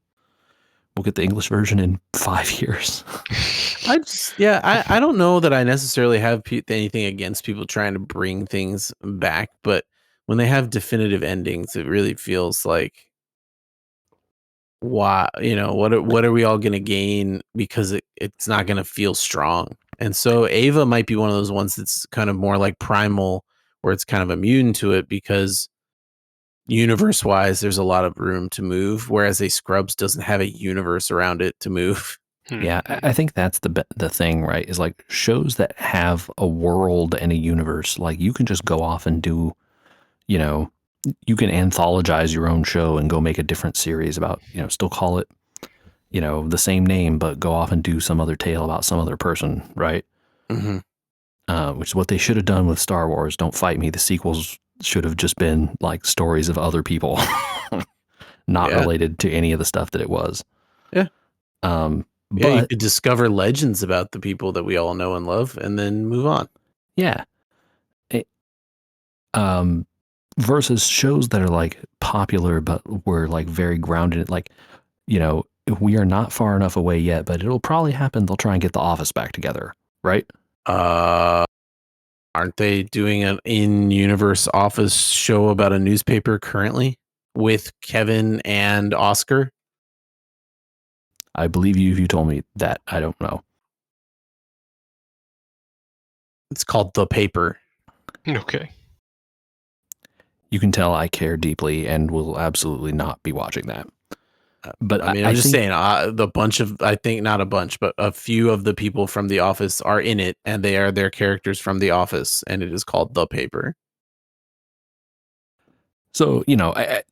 We'll get the English version in 5 years. I don't know that I necessarily have anything against people trying to bring things back, but when they have definitive endings, it really feels like, why? What are we all going to gain because it's not going to feel strong? And so Ava might be one of those ones that's kind of more like Primal, where it's kind of immune to it because universe wise there's a lot of room to move, whereas a Scrubs doesn't have a universe around it to move. Yeah, I think that's the thing, right? Is like shows that have a world and a universe, like you can just go off and do, you can anthologize your own show and go make a different series about, still call it, the same name, but go off and do some other tale about some other person, right? Mm-hmm. which is what they should have done with Star Wars. Don't fight me. The sequels should have just been like stories of other people, not related to any of the stuff that it was. Yeah. But you could discover legends about the people that we all know and love, and then move on. Yeah. Versus shows that are like popular, but were like very grounded. Like, we are not far enough away yet, but it'll probably happen. They'll try and get The Office back together, right? Aren't they doing an in-universe Office show about a newspaper currently with Kevin and Oscar? I believe you if you told me that. I don't know. It's called The Paper. Okay. You can tell I care deeply and will absolutely not be watching that. But I mean, I'm just saying, I think not a bunch, but a few of the people from The Office are in it, and they are their characters from The Office, and it is called The Paper. So, I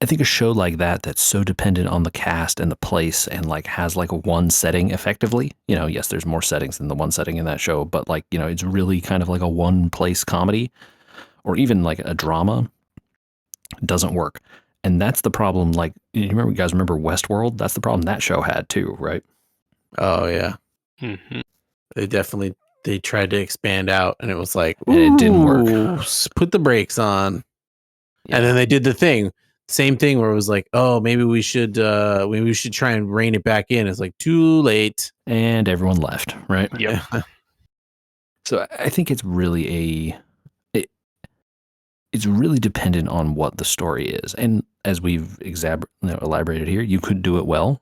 think a show like that that's so dependent on the cast and the place and like has like a one setting effectively, yes, there's more settings than the one setting in that show, but like, it's really kind of like a one place comedy or even like a drama doesn't work. And that's the problem. Like, you guys remember Westworld? That's the problem that show had too, right? Oh yeah. Mm-hmm. They tried to expand out and it was like, and it didn't work. Put the brakes on. Yeah. And then they did the same thing where it was like, oh, maybe we should try and rein it back in. It's like too late. And everyone left, right? Yep. So I think it's really it's really dependent on what the story is. And as we've elaborated here, you could do it well,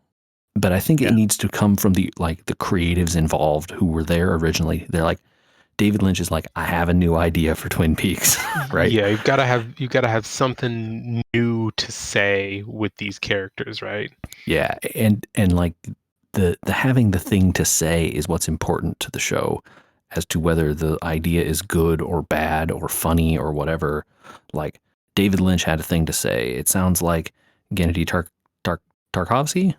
but I think it needs to come from the creatives involved who were there originally. They're like, David Lynch is like, I have a new idea for Twin Peaks, right? Yeah, you've got to have something new to say with these characters, right? Yeah, and like the having the thing to say is what's important to the show as to whether the idea is good or bad or funny or whatever. Like David Lynch had a thing to say. It sounds like Gennady Tartakovsky.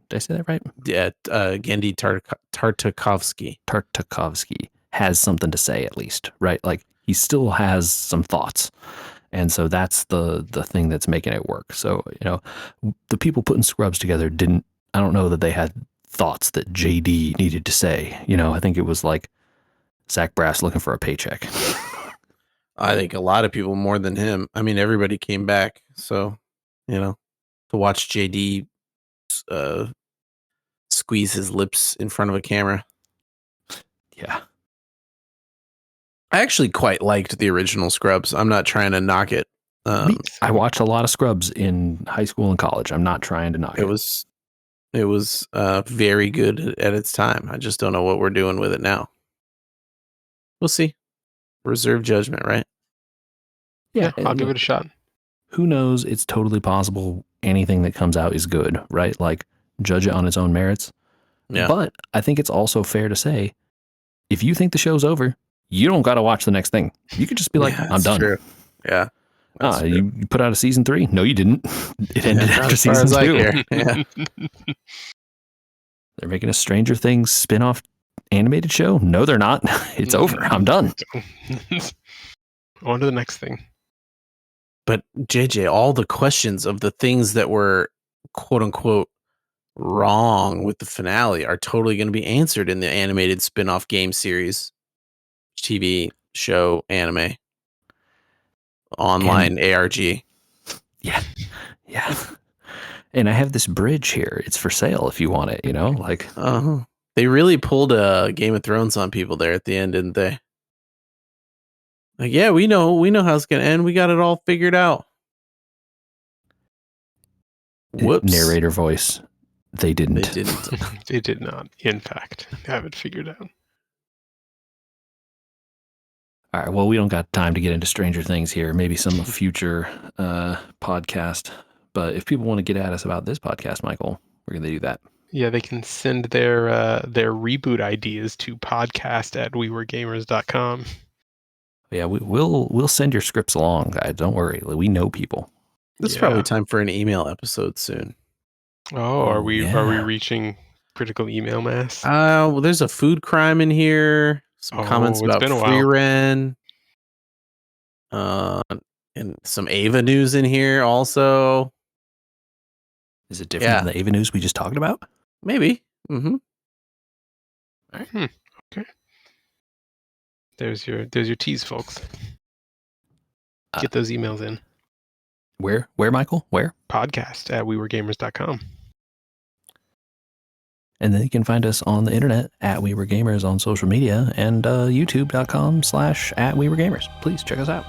Did I say that right? Yeah, Gennady Tartakovsky. Tartakovsky has something to say at least, right? Like he still has some thoughts. And so that's the thing that's making it work. So, the people putting Scrubs together I don't know that they had thoughts that JD needed to say. I think it was like Zach Braff looking for a paycheck. I think a lot of people more than him. I mean, everybody came back. So, to watch JD squeeze his lips in front of a camera. Yeah. I actually quite liked the original Scrubs. I'm not trying to knock it. I watched a lot of Scrubs in high school and college. I'm not trying to knock it. It was very good at its time. I just don't know what we're doing with it now. We'll see. Reserve judgment, right? Yeah, I'll give it a shot. Who knows? It's totally possible anything that comes out is good, right? Like, judge it on its own merits. Yeah. But I think it's also fair to say, if you think the show's over, you don't got to watch the next thing. You could just be like, I'm done. True. Yeah. You put out a season 3? No, you didn't. It ended after season 2. Yeah. They're making a Stranger Things spin-off animated show? No, they're not. It's over. I'm done. On to the next thing. But JJ, all the questions of the things that were quote unquote wrong with the finale are totally going to be answered in the animated spin-off game series, TV show, anime, online ARG. Yeah. And I have this bridge here. It's for sale if you want it, like. They really pulled a Game of Thrones on people there at the end, didn't they? Like, yeah, we know how it's going to end. We got it all figured out. Whoops. Narrator voice. They didn't. They did not, in fact, have it figured out. All right. Well, we don't got time to get into Stranger Things here. Maybe some future podcast. But if people want to get at us about this podcast, Michael, we're going to do that. Yeah, they can send their reboot ideas to podcast@weweregamers.com. Yeah, we'll send your scripts along, guys. Don't worry. We know people. This is probably time for an email episode soon. Oh, are we reaching critical email mass? Well, there's a food crime in here. some comments it's about been a free while. Ren. And some Ava news in here also. Is it different than the Ava news we just talked about? Maybe. Mm-hmm. All right. Okay. There's your tease, folks. Get those emails in. Where, Michael? Where? Podcast at weweregamers.com. And then you can find us on the internet at We Were Gamers on social media and youtube.com/@weweregamers. Please check us out.